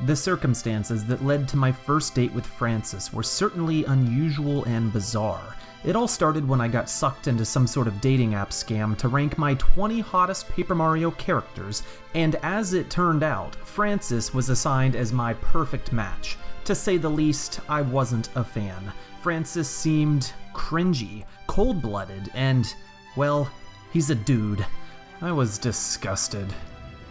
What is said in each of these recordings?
The circumstances that led to my first date with Frances were certainly unusual and bizarre. It all started when I got sucked into some sort of dating app scam to rank my 20 hottest Paper Mario characters, and as it turned out, Frances was assigned as my perfect match. To say the least, I wasn't a fan. Frances seemed cringy, cold-blooded, and, well, he's a dude. I was disgusted.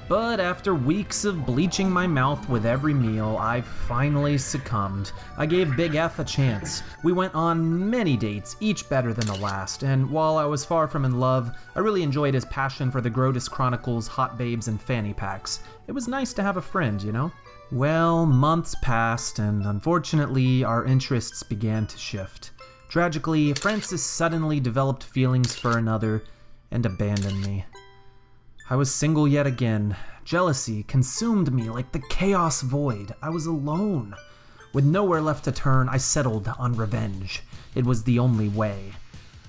But after weeks of bleaching my mouth with every meal, I finally succumbed. I gave Big F a chance. We went on many dates, each better than the last, and while I was far from in love, I really enjoyed his passion for the Grotus Chronicles, hot babes, and fanny packs. It was nice to have a friend, you know? Well, months passed, and unfortunately, our interests began to shift. Tragically, Frances suddenly developed feelings for another and abandoned me. I was single yet again. Jealousy consumed me like the chaos void. I was alone. With nowhere left to turn, I settled on revenge. It was the only way.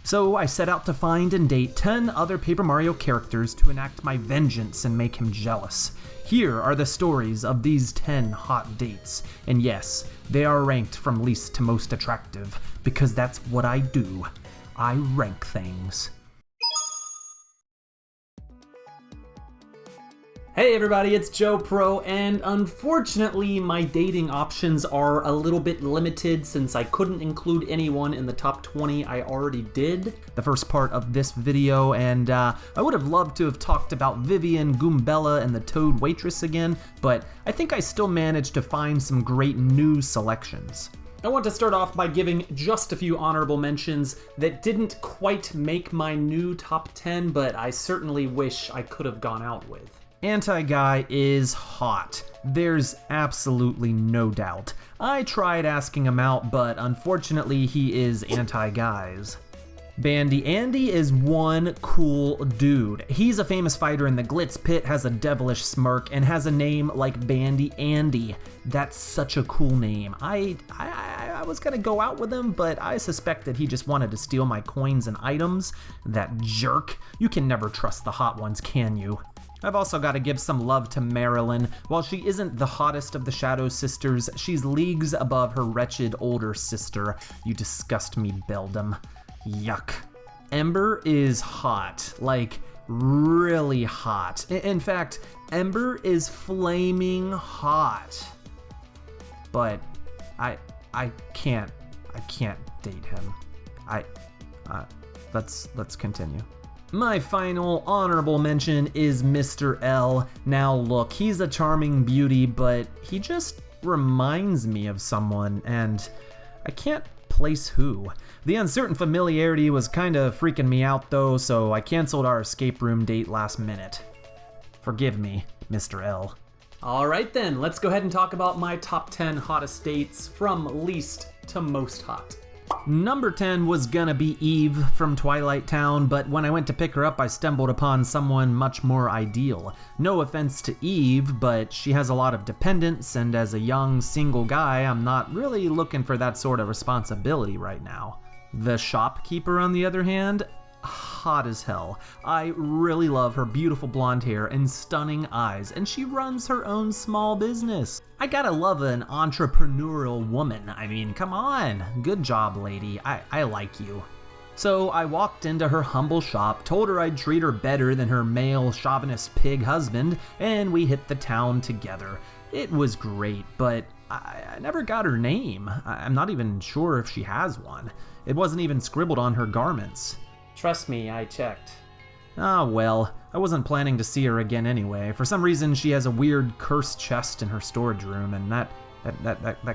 So I set out to find and date 10 other Paper Mario characters to enact my vengeance and make him jealous. Here are the stories of these 10 hot dates. And yes, they are ranked from least to most attractive, because that's what I do. I rank things. Hey everybody, it's Joe Pro, and unfortunately my dating options are a little bit limited since I couldn't include anyone in the top 20 I already did the first part of this video, and I would have loved to have talked about Vivian, Goombella, and the Toad Waitress again, but I think I still managed to find some great new selections. I want to start off by giving just a few honorable mentions that didn't quite make my new top 10, but I certainly wish I could have gone out with. Anti-Guy is hot. There's absolutely no doubt. I tried asking him out, but unfortunately he is anti-guys. Bandy Andy is one cool dude. He's a famous fighter in the Glitz Pit, has a devilish smirk, and has a name like Bandy Andy. That's such a cool name. I was gonna go out with him, but I suspect that he just wanted to steal my coins and items. That jerk. You can never trust the hot ones, can you? I've also got to give some love to Marilyn. While she isn't the hottest of the Shadow Sisters, she's leagues above her wretched older sister. You disgust me, Beldam. Yuck. Ember is hot. Like, really hot. In fact, Ember is flaming hot. But I can't date him. Let's continue. My final honorable mention is Mr. L. Now look, he's a charming beauty, but he just reminds me of someone, and I can't place who. The uncertain familiarity was kinda freaking me out though, so I canceled our escape room date last minute. Forgive me, Mr. L. Alright then, let's go ahead and talk about my top 10 hottest dates from least to most hot. Number 10 was gonna be Eve from Twilight Town, but when I went to pick her up, I stumbled upon someone much more ideal. No offense to Eve, but she has a lot of dependents, and as a young, single guy, I'm not really looking for that sort of responsibility right now. The shopkeeper, on the other hand, hot as hell. I really love her beautiful blonde hair and stunning eyes, and she runs her own small business. I gotta love an entrepreneurial woman. I mean, come on. Good job, lady. I like you. So I walked into her humble shop, told her I'd treat her better than her male chauvinist pig husband, and we hit the town together. It was great, but I never got her name. I'm not even sure if she has one. It wasn't even scribbled on her garments. Trust me, I checked. Ah, well, I wasn't planning to see her again anyway. For some reason, she has a weird cursed chest in her storage room, and that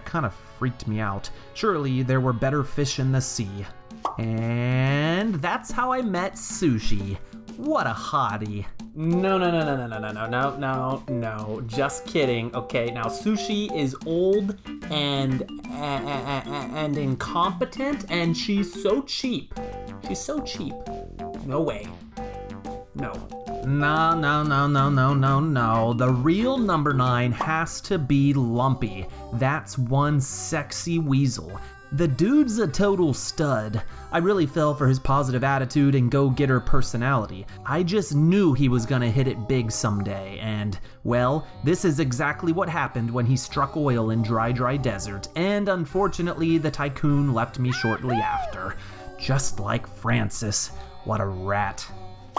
kind of freaked me out. Surely there were better fish in the sea. And that's how I met Sushi. What a hottie. No, just kidding. Okay, now Sushi is old and incompetent, and she's so cheap. She's so cheap. No way. No. No. The real number 9 has to be Lumpy. That's one sexy weasel. The dude's a total stud. I really fell for his positive attitude and go-getter personality. I just knew he was gonna hit it big someday, and, well, this is exactly what happened when he struck oil in dry desert, and unfortunately the tycoon left me shortly after. Just like Francis. What a rat.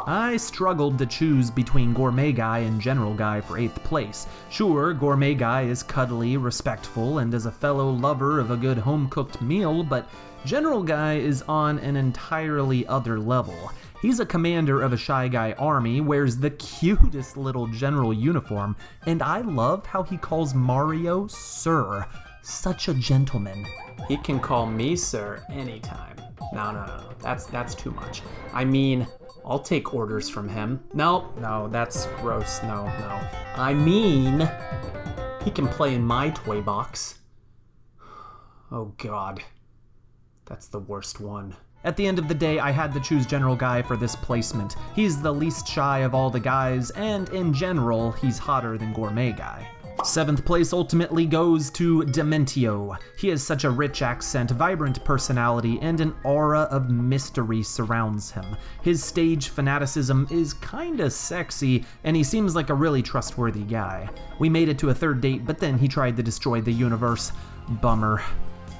I struggled to choose between Gourmet Guy and General Guy for 8th place. Sure, Gourmet Guy is cuddly, respectful, and is a fellow lover of a good home-cooked meal, but General Guy is on an entirely other level. He's a commander of a Shy Guy army, wears the cutest little general uniform, and I love how he calls Mario Sir. Such a gentleman. He can call me sir anytime. No, that's too much. I mean, I'll take orders from him. No, that's gross. No. I mean, he can play in my toy box. Oh God, that's the worst one. At the end of the day, I had to choose General Guy for this placement. He's the least shy of all the guys, and in general, he's hotter than Gourmet Guy. 7th place ultimately goes to Dementio. He has such a rich accent, vibrant personality, and an aura of mystery surrounds him. His stage fanaticism is kinda sexy, and he seems like a really trustworthy guy. We made it to a 3rd date, but then he tried to destroy the universe. Bummer.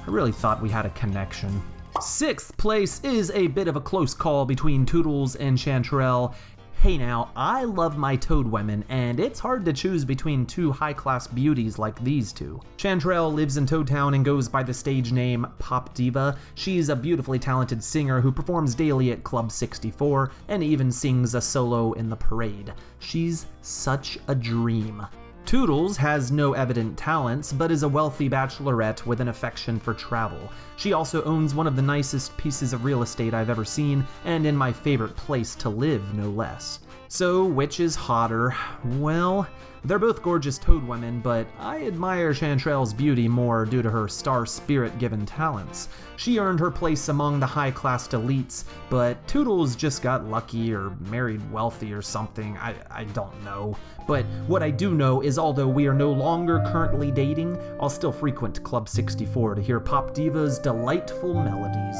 I really thought we had a connection. 6th place is a bit of a close call between Toodles and Chanterelle. Hey now, I love my toad women, and it's hard to choose between two high-class beauties like these two. Chanterelle lives in Toad Town and goes by the stage name Pop Diva. She's a beautifully talented singer who performs daily at Club 64 and even sings a solo in the parade. She's such a dream. Toodles has no evident talents, but is a wealthy bachelorette with an affection for travel. She also owns one of the nicest pieces of real estate I've ever seen, and in my favorite place to live, no less. So, which is hotter? Well, they're both gorgeous toad women, but I admire Chanterelle's beauty more due to her star spirit-given talents. She earned her place among the high-class elites, but Toodles just got lucky or married wealthy or something. I don't know. But what I do know is although we are no longer currently dating, I'll still frequent Club 64 to hear Pop Diva's delightful melodies.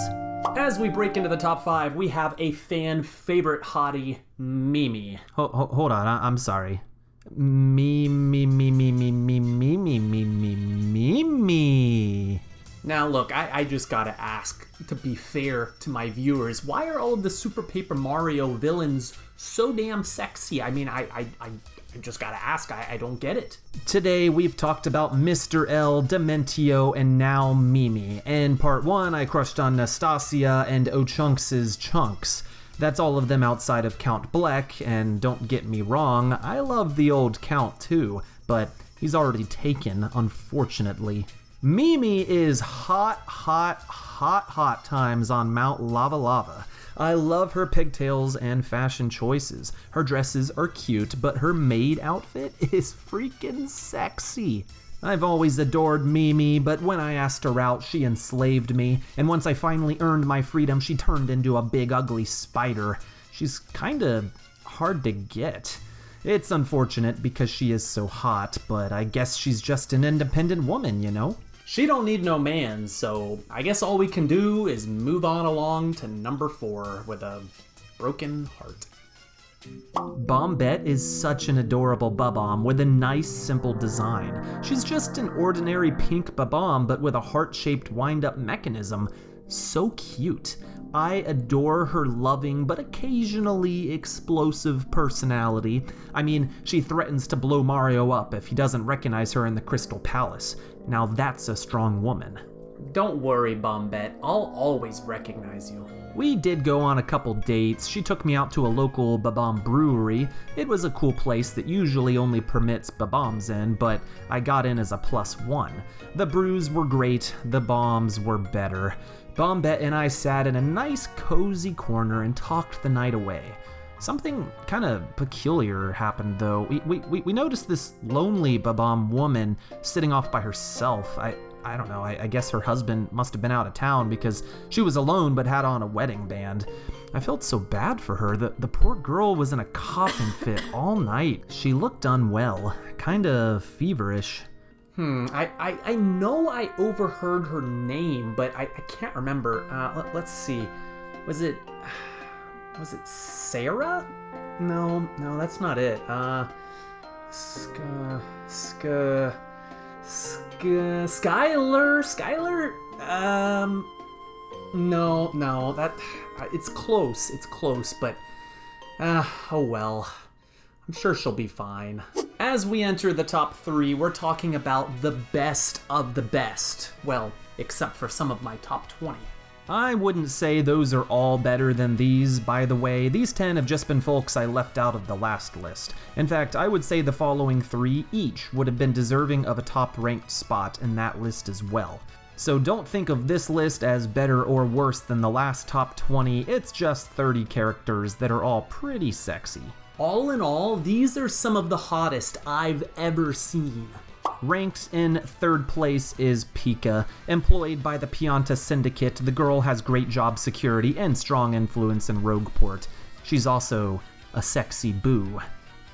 As we break into the top 5, we have a fan favorite hottie, Mimi. Hold on, I'm sorry. Me. Now look, I just gotta ask, to be fair to my viewers, why are all of the Super Paper Mario villains so damn sexy? I mean, I just gotta ask, I don't get it. Today we've talked about Mr. L, Dementio, and now Mimi. In part 1, I crushed on Nastasia and O'Chunks' Chunks. That's all of them outside of Count Bleck, and don't get me wrong, I love the old Count too, but he's already taken, unfortunately. Mimi is hot times on Mount Lava Lava. I love her pigtails and fashion choices. Her dresses are cute, but her maid outfit is freaking sexy. I've always adored Mimi, but when I asked her out, she enslaved me, and once I finally earned my freedom, she turned into a big ugly spider. She's kinda hard to get. It's unfortunate because she is so hot, but I guess she's just an independent woman, you know? She don't need no man, so I guess all we can do is move on along to number 4 with a broken heart. Bombette is such an adorable Bob-omb with a nice, simple design. She's just an ordinary pink Bob-omb, but with a heart-shaped wind-up mechanism. So cute. I adore her loving but occasionally explosive personality. I mean, she threatens to blow Mario up if he doesn't recognize her in the Crystal Palace. Now that's a strong woman. Don't worry, Bombette. I'll always recognize you. We did go on a couple dates. She took me out to a local Bob-omb brewery. It was a cool place that usually only permits Bob-ombs in, but I got in as a +1. The brews were great, the bombs were better. Bombette and I sat in a nice cozy corner and talked the night away. Something kind of peculiar happened though. We noticed this lonely Bob-omb woman sitting off by herself. I don't know, I guess her husband must have been out of town because she was alone but had on a wedding band. I felt so bad for her. The poor girl was in a coughing fit all night. She looked unwell, kinda feverish. I know I overheard her name, but I can't remember. Let's see. Was it Sarah? No, that's not it. Skylar? No, that, it's close, but, oh well. I'm sure she'll be fine. As we enter the top 3, we're talking about the best of the best. Well, except for some of my top 20. I wouldn't say those are all better than these, by the way. These 10 have just been folks I left out of the last list. In fact, I would say the following 3 each would have been deserving of a top-ranked spot in that list as well. So don't think of this list as better or worse than the last top 20, it's just 30 characters that are all pretty sexy. All in all, these are some of the hottest I've ever seen. Ranked in 3rd place is Pika. Employed by the Pianta Syndicate, the girl has great job security and strong influence in Rogueport. She's also a sexy boo.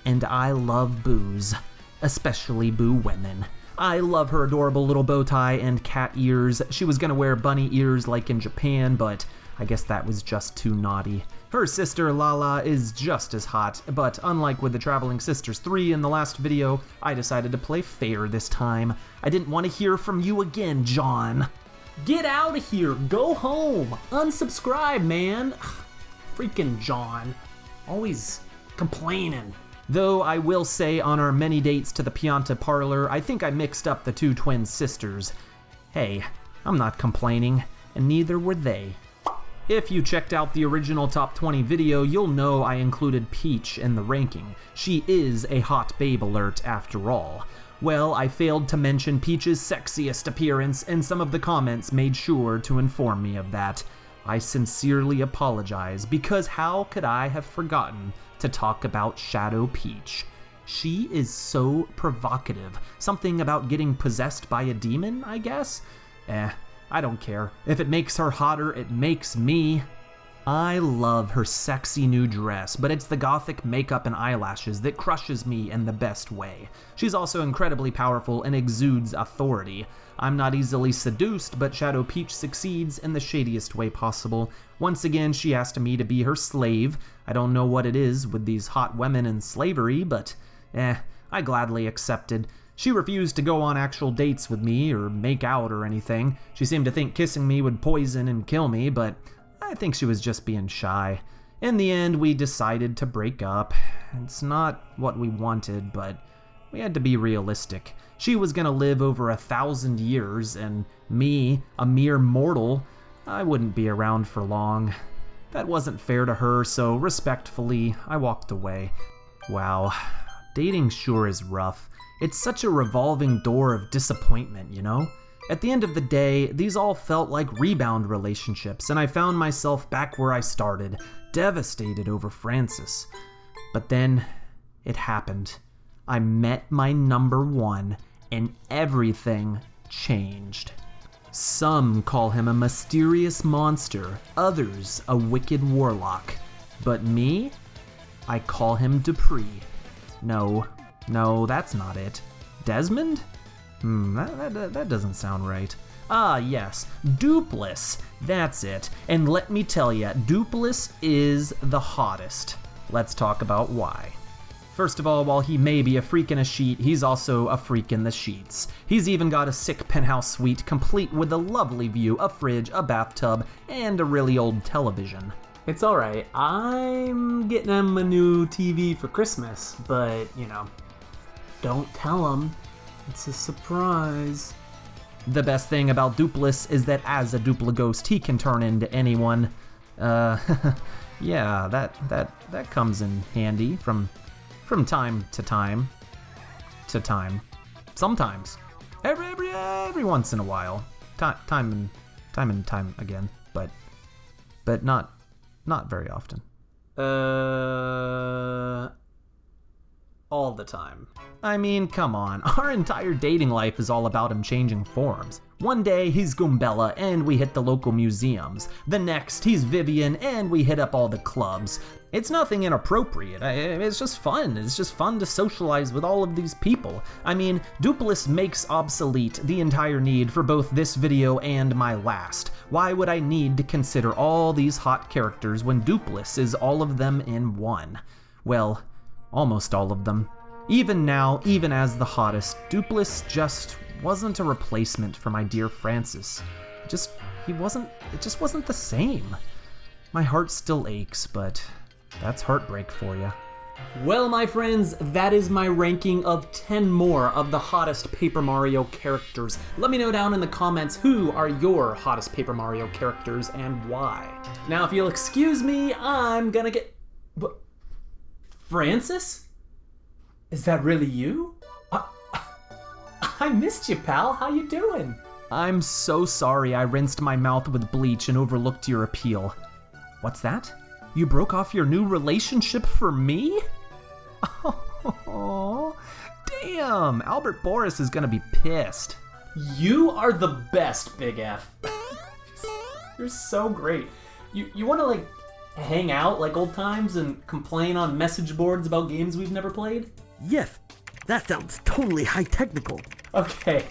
And I love boos, especially boo women. I love her adorable little bow tie and cat ears. She was gonna wear bunny ears like in Japan, but I guess that was just too naughty. Her sister Lala is just as hot, but unlike with the Traveling Sisters 3 in the last video, I decided to play fair this time. I didn't want to hear from you again, John. Get out of here, go home, unsubscribe, man. Freaking John, always complaining. Though I will say on our many dates to the Pianta parlor, I think I mixed up the 2 twin sisters. Hey, I'm not complaining, and neither were they. If you checked out the original top 20 video, you'll know I included Peach in the ranking. She is a hot babe alert after all. Well, I failed to mention Peach's sexiest appearance, and some of the comments made sure to inform me of that. I sincerely apologize, because how could I have forgotten to talk about Shadow Peach? She is so provocative. Something about getting possessed by a demon, I guess? I don't care. If it makes her hotter, it makes me. I love her sexy new dress, but it's the gothic makeup and eyelashes that crushes me in the best way. She's also incredibly powerful and exudes authority. I'm not easily seduced, but Shadow Peach succeeds in the shadiest way possible. Once again, she asked me to be her slave. I don't know what it is with these hot women in slavery, but I gladly accepted. She refused to go on actual dates with me or make out or anything. She seemed to think kissing me would poison and kill me, but I think she was just being shy. In the end, we decided to break up. It's not what we wanted, but we had to be realistic. She was gonna live over 1,000 years, and me, a mere mortal, I wouldn't be around for long. That wasn't fair to her, so respectfully, I walked away. Wow, dating sure is rough. It's such a revolving door of disappointment, you know? At the end of the day, these all felt like rebound relationships, and I found myself back where I started, devastated over Francis. But then, it happened. I met my number 1, and everything changed. Some call him a mysterious monster, others a wicked warlock. But me? I call him Dupree. No, that's not it. Desmond? That doesn't sound right. Ah, yes, Dupless. That's it. And let me tell ya, Dupless is the hottest. Let's talk about why. First of all, while he may be a freak in a sheet, he's also a freak in the sheets. He's even got a sick penthouse suite complete with a lovely view, a fridge, a bathtub, and a really old television. It's alright, I'm getting him a new TV for Christmas, but, you know, don't tell him. It's a surprise. The best thing about Dupless is that as a Duplighost, he can turn into anyone. Yeah, that comes in handy from time to time. Sometimes. Every once in a while. Time and time again, but not very often. All the time. I mean, come on, our entire dating life is all about him changing forms. One day, he's Goombella, and we hit the local museums. The next, he's Vivian, and we hit up all the clubs. It's nothing inappropriate, it's just fun. It's just fun to socialize with all of these people. I mean, Dupless makes obsolete the entire need for both this video and my last. Why would I need to consider all these hot characters when Dupless is all of them in one? Well, almost all of them. Even now, even as the hottest, Dupless just wasn't a replacement for my dear Francis. It just wasn't the same. My heart still aches, but that's heartbreak for you. Well, my friends, that is my ranking of 10 more of the hottest Paper Mario characters. Let me know down in the comments who are your hottest Paper Mario characters and why. Now, if you'll excuse me, I'm gonna get... Francis? Is that really you? I missed you, pal. How you doing? I'm so sorry I rinsed my mouth with bleach and overlooked your appeal. What's that? You broke off your new relationship for me? Oh, damn, Albert Boris is gonna be pissed. You are the best, Big F. You're so great. You wanna like hang out like old times and complain on message boards about games we've never played? Yes, that sounds totally high technical. Okay,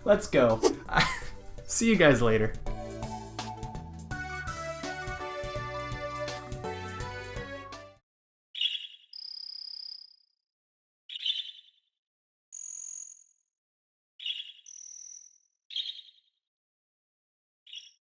let's go. See you guys later.